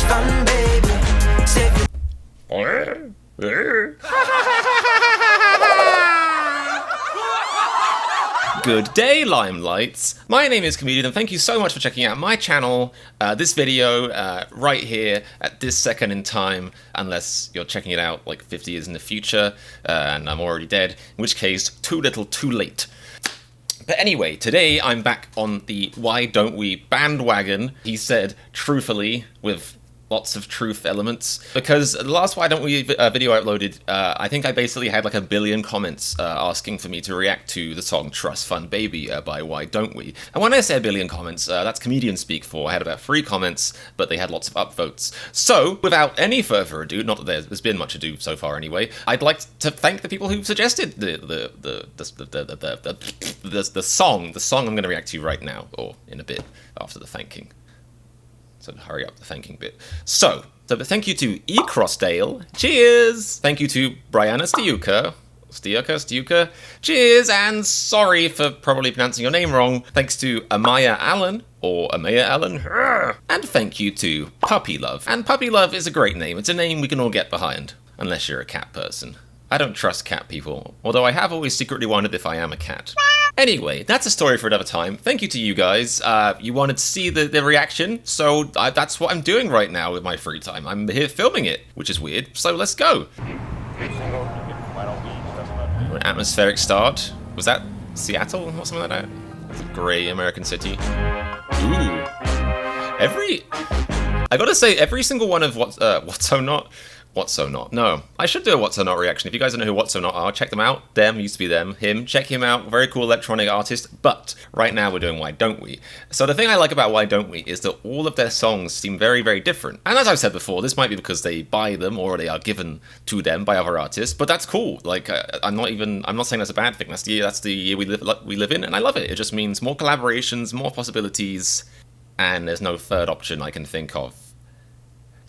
trust fund, baby. Save your Good day, Limelights! My name is Comedian and thank you so much for checking out my channel, this video, right here, at this second in time, unless you're checking it out like 50 years in the future, and I'm already dead, in which case, too little, too late. But anyway, today I'm back on the Why Don't We bandwagon, he said, truthfully, with lots of truth elements, because the last Why Don't We video I uploaded, I think I basically had like 1 billion comments asking for me to react to the song Trust Fund Baby by Why Don't We. And when I say 1 billion comments, that's comedian speak for I had about 3 comments, but they had lots of upvotes. So, without any further ado, not that there's been much ado so far anyway, I'd like to thank the people who suggested the song I'm going to react to right now, or in a bit after the thanking. So hurry up the thanking bit. So thank you to E. Crossdale. Cheers! Thank you to Brianna Stiuka. Cheers, and sorry for probably pronouncing your name wrong. Thanks to Amaya Allen, or Amaya Allen. And thank you to Puppy Love. And Puppy Love is a great name. It's a name we can all get behind. Unless you're a cat person. I don't trust cat people, although I have always secretly wondered if I am a cat. Anyway, that's a story for another time. Thank you to you guys. You wanted to see the reaction, so that's what I'm doing right now with my free time. I'm here filming it, which is weird, so let's go. An atmospheric start. Was that Seattle or something like that? It's a grey American city. Ooh. I gotta say, every single one of What's So Not? No. I should do a What's So Not reaction. If you guys don't know who What's So Not are, check them out. Them, used to be them. Him, check him out. Very cool electronic artist. But right now we're doing Why Don't We? So the thing I like about Why Don't We is that all of their songs seem very, very different. And as I've said before, this might be because they buy them or they are given to them by other artists, but that's cool. Like, I'm not saying that's a bad thing. That's the year we live in, and I love it. It just means more collaborations, more possibilities, and there's no third option I can think of.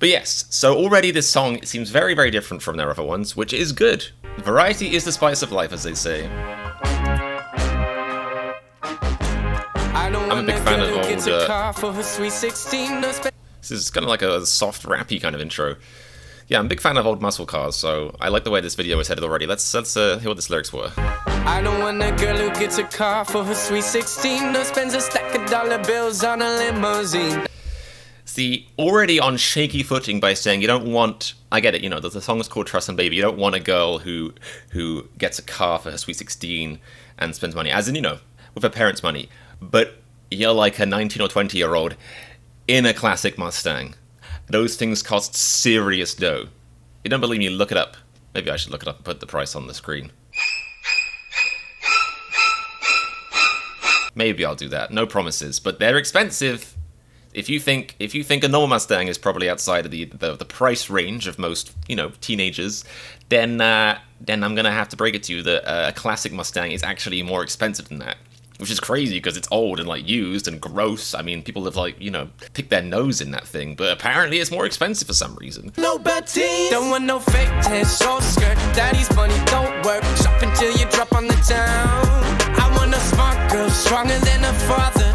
But yes, so already this song seems very, very different from their other ones, which is good. Variety is the spice of life, as they say. I'm a big fan of old, this is kind of like a soft, rappy kind of intro. Yeah, I'm a big fan of old muscle cars, so I like the way this video is headed already. Let's hear what the lyrics were. I don't want a girl who gets a car for her sweet 16 or spends a stack of dollar bills on a limousine. See, already on shaky footing by saying you don't want, I get it, you know, the song is called Trust and Baby, you don't want a girl who gets a car for her sweet 16 and spends money, as in, you know, with her parents' money, but you're like a 19 or 20-year-old in a classic Mustang. Those things cost serious dough. You don't believe me, look it up. Maybe I should look it up and put the price on the screen. Maybe I'll do that, no promises, but they're expensive. If you think a normal Mustang is probably outside of the price range of most, you know, teenagers, then I'm gonna have to break it to you that a classic Mustang is actually more expensive than that, which is crazy because it's old and like used and gross. I mean, people have like, you know, picked their nose in that thing, but apparently it's more expensive for some reason. No Betty, don't want no fake tits, short skirt. Daddy's money don't work. Shop until you drop on the town. I want a smart girl, stronger than a father.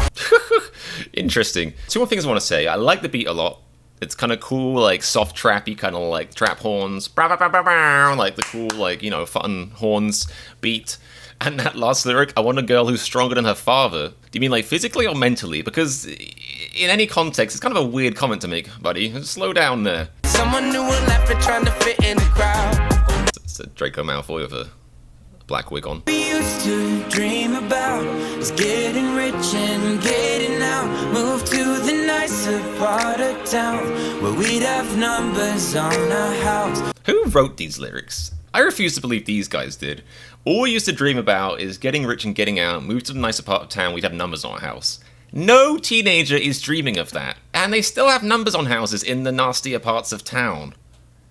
Interesting. 2 more things I want to say. I like the beat a lot. It's kind of cool, like soft trappy, kind of like trap horns, like the cool, like, you know, fun horns beat. And that last lyric, I want a girl who's stronger than her father. Do you mean like physically or mentally? Because in any context, it's kind of a weird comment to make, buddy. Slow down there. Someone new will laugh at trying to fit in the crowd. It's a Draco Malfoy with a black wig on. We used to dream about is getting rich and getting out. Move to the nicer part of town where we'd have numbers on our house. Who wrote these lyrics? I refuse to believe these guys did. All we used to dream about is getting rich and getting out, move to the nicer part of town, we'd have numbers on our house. No teenager is dreaming of that. And they still have numbers on houses in the nastier parts of town.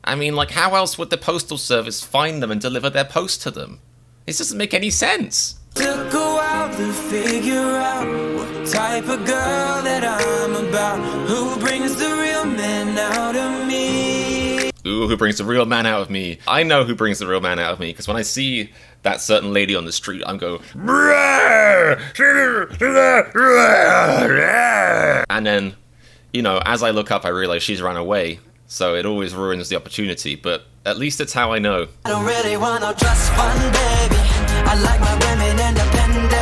I mean, like, how else would the postal service find them and deliver their post to them? This doesn't make any sense. Took a while to figure out what type of girl that I'm about. Who brings the real man out of me? Ooh, who brings the real man out of me? I know who brings the real man out of me, because when I see that certain lady on the street, I'm go, and then, you know, as I look up, I realize she's run away. So it always ruins the opportunity, but at least it's how I know. I don't really want no trust fund, baby. I like my women independent.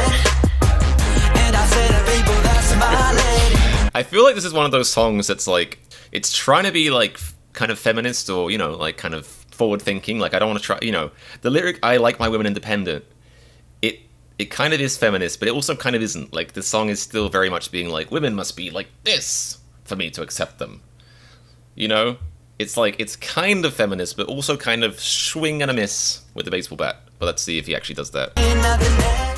And I say to people, that's my lady. I feel like this is one of those songs that's like, it's trying to be like kind of feminist or, you know, like kind of forward thinking. Like, I don't want to try, you know, the lyric, I like my women independent. It kind of is feminist, but it also kind of isn't. Like, the song is still very much being like, women must be like this for me to accept them. You know? It's like, it's kind of feminist, but also kind of swing and a miss with the baseball bat. But let's see if he actually does that.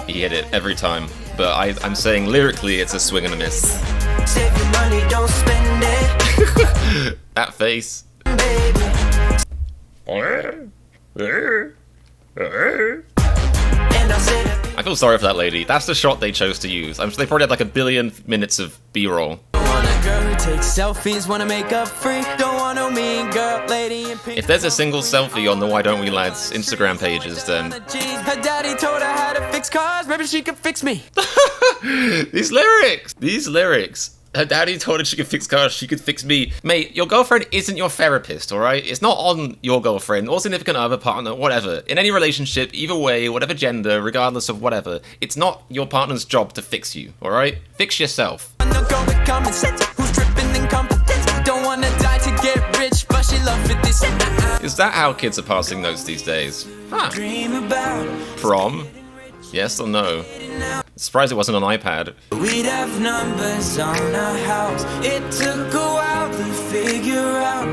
He hit it every time. But I'm saying lyrically, it's a swing and a miss. Save your money, don't spend it. That face. I feel sorry for that lady. That's the shot they chose to use. I'm sure they probably had like 1 billion minutes of B-roll. Take selfies, wanna make up free. Don't want no mean girl, lady in pink. If there's a single selfie on the Why Don't We Lads Instagram pages, then Her daddy told her how to fix cars, maybe she could fix me. These lyrics. Her daddy told her she could fix cars, she could fix me. Mate, your girlfriend isn't your therapist, alright? It's not on your girlfriend or significant other, partner, whatever. In any relationship, either way, whatever gender, regardless of whatever, it's not your partner's job to fix you, alright? Fix yourself. Who's dripping incompetence? Don't wanna die to get rich, but she love 50 cent. Is that how kids are passing notes these days? Huh. Dream about Prom? Yes or no? Surprised it wasn't on iPad. we'd have numbers on our house. It took a while to figure out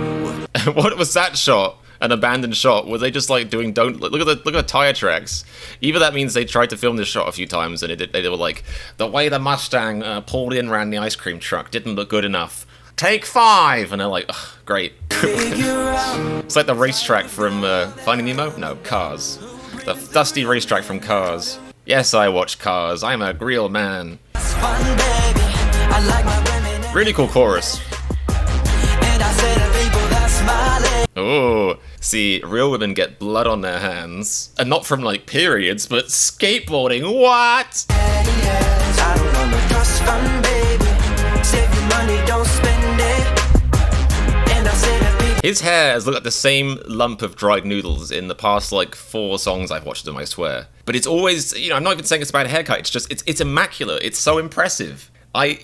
What was that shot? An abandoned shot? Were they just like doing look at the tire tracks? Either that means they tried to film this shot a few times and they were like, the way the Mustang pulled in around the ice cream truck didn't look good enough. Take 5! And they're like, ugh, great. figure out. It's like the racetrack from Finding Nemo? No, Cars. The dusty racetrack from Cars. Yes, I watch Cars. I'm a real man. It's fun, baby. I like my women Really cool chorus. and I say to people, that's my lady. Oh, see, real women get blood on their hands. And not from, like, periods, but skateboarding. What? I don't want no trust fund, baby. Save your money, don't spend it. And I say to people, His hair has looked like the same lump of dried noodles in the past, like, 4 songs I've watched him, I swear. But it's always, you know, I'm not even saying it's about a haircut, it's just, it's immaculate. It's so impressive.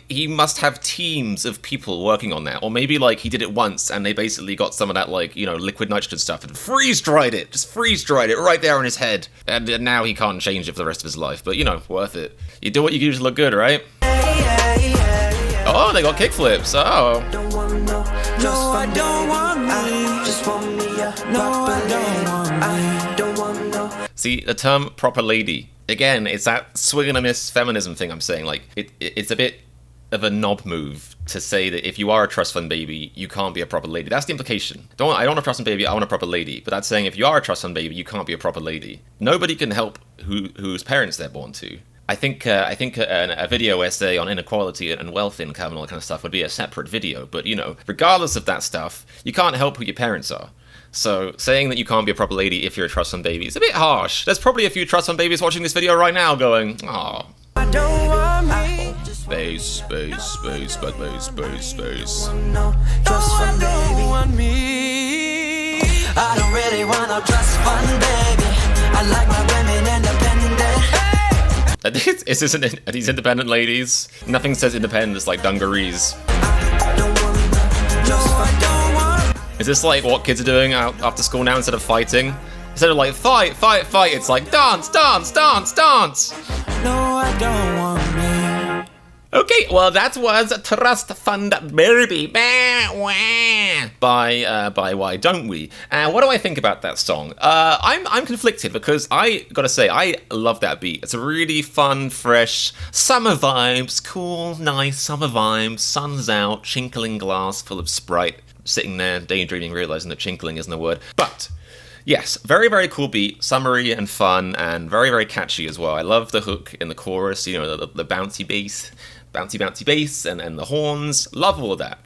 He must have teams of people working on that. Or maybe, like, he did it once and they basically got some of that, like, you know, liquid nitrogen stuff and freeze-dried it. Just freeze-dried it right there on his head. And now he can't change it for the rest of his life. But, you know, worth it. You do what you do to look good, right? Oh, they got kickflips. Oh. don't want no trust fund, don't want me. I just want me a proper lady. I don't want no. See, the term proper lady, again, it's that swing and a miss feminism thing I'm saying. Like, it's a bit of a knob move to say that if you are a trust fund baby, you can't be a proper lady. That's the implication. I don't want a trust fund baby, I want a proper lady. But that's saying if you are a trust fund baby, you can't be a proper lady. Nobody can help whose parents they're born to. I think a video essay on inequality and wealth income and all that kind of stuff would be a separate video. But, you know, regardless of that stuff, you can't help who your parents are. So saying that you can't be a proper lady if you're a trust fund baby is a bit harsh. There's probably a few trust fund babies watching this video right now going, "Aw, I don't want me. space, space, space, space, space, space." No trust fund, baby. Want me. I don't really want no trust fund, baby. I like my women independent. Are these independent ladies? Nothing says independence like dungarees. Is this like what kids are doing after school now instead of fighting? Instead of like fight, fight, fight, it's like dance, dance, dance, dance. No, I don't want me. Okay, well that was Trust Fund Baby by Why Don't We? And what do I think about that song? I'm conflicted because I gotta say I love that beat. It's a really fun, fresh summer vibes, cool, nice summer vibes. Sun's out, chinkling glass full of Sprite. Sitting there daydreaming, realizing that chinkling isn't a word, but. Yes, very, very cool beat, summery and fun, and very, very catchy as well. I love the hook in the chorus, you know, the bouncy bass, bouncy bass, and the horns. Love all of that.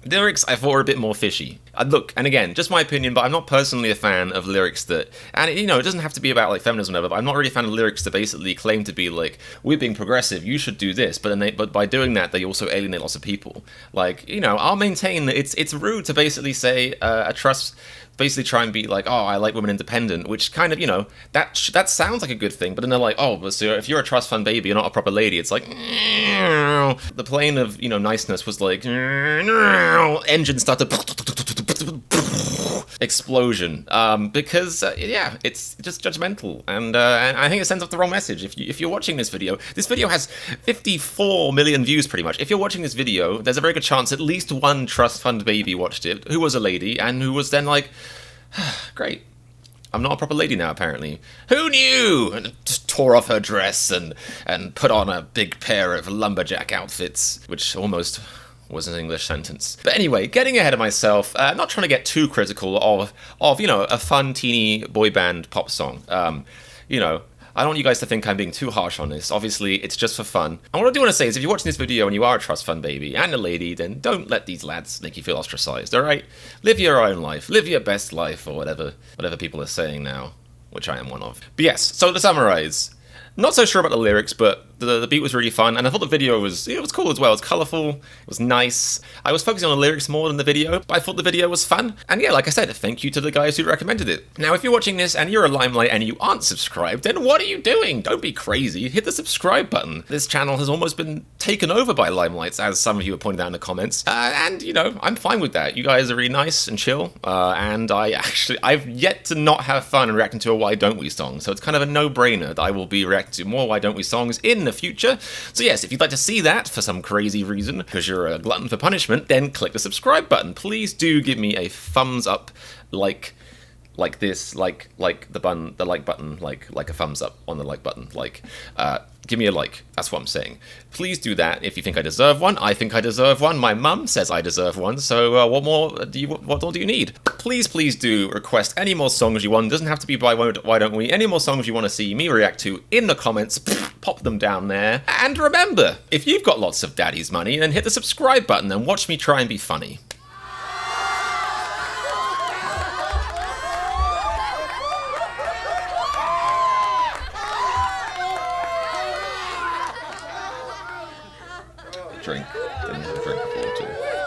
Lyrics I thought were a bit more fishy. Look, and again, just my opinion, but I'm not personally a fan of lyrics that, and you know, it doesn't have to be about like feminism or whatever, but I'm not really a fan of lyrics that basically claim to be like, we're being progressive, you should do this, but by doing that, they also alienate lots of people. Like, you know, I'll maintain that it's rude to basically say a trust, basically try and be like, oh, I like women independent, which kind of, you know, that sounds like a good thing, but then they're like, oh, but so if you're a trust fund baby, you're not a proper lady. It's like, the plane of, you know, niceness was like, engine started explosion, because yeah, it's just judgmental, and I think it sends off the wrong message. If you're watching this video has 54 million views pretty much. If you're watching this video, there's a very good chance at least one trust fund baby watched it, who was a lady, and who was then like, great, I'm not a proper lady now, apparently. Who knew? And just tore off her dress and put on a big pair of lumberjack outfits, which almost was an English sentence. But anyway, getting ahead of myself, not trying to get too critical of you know, a fun teeny boy band pop song. You know, I don't want you guys to think I'm being too harsh on this. Obviously, it's just for fun. And what I do want to say is, if you're watching this video and you are a trust fund baby and a lady, then don't let these lads make you feel ostracized, alright? Live your own life. Live your best life, or whatever people are saying now, which I am one of. But yes, so to summarize, not so sure about the lyrics, but the beat was really fun, and I thought the video was cool as well. It was colourful, it was nice. I was focusing on the lyrics more than the video, but I thought the video was fun. And yeah, like I said, thank you to the guys who recommended it. Now, if you're watching this and you're a Limelight and you aren't subscribed, then what are you doing? Don't be crazy. Hit the subscribe button. This channel has almost been taken over by Limelights, as some of you have pointed out in the comments. And, you know, I'm fine with that. You guys are really nice and chill, and I've yet to not have fun reacting to a Why Don't We song, so it's kind of a no-brainer that I will be reacting to more Why Don't We songs in the future. So yes, if you'd like to see that for some crazy reason, because you're a glutton for punishment, then click the subscribe button. Please do give me a thumbs up, like this, like the like button, like a thumbs up on the like button, give me a like. That's what I'm saying. Please do that if you think I deserve one. I think I deserve one. My mum says I deserve one. So what more do you need? Please do request any more songs you want. It doesn't have to be by Why Don't We. Any more songs you want to see me react to in the comments, pop them down there. And remember, if you've got lots of daddy's money, then hit the subscribe button and watch me try and be funny. Drink. Didn't have a drink before too.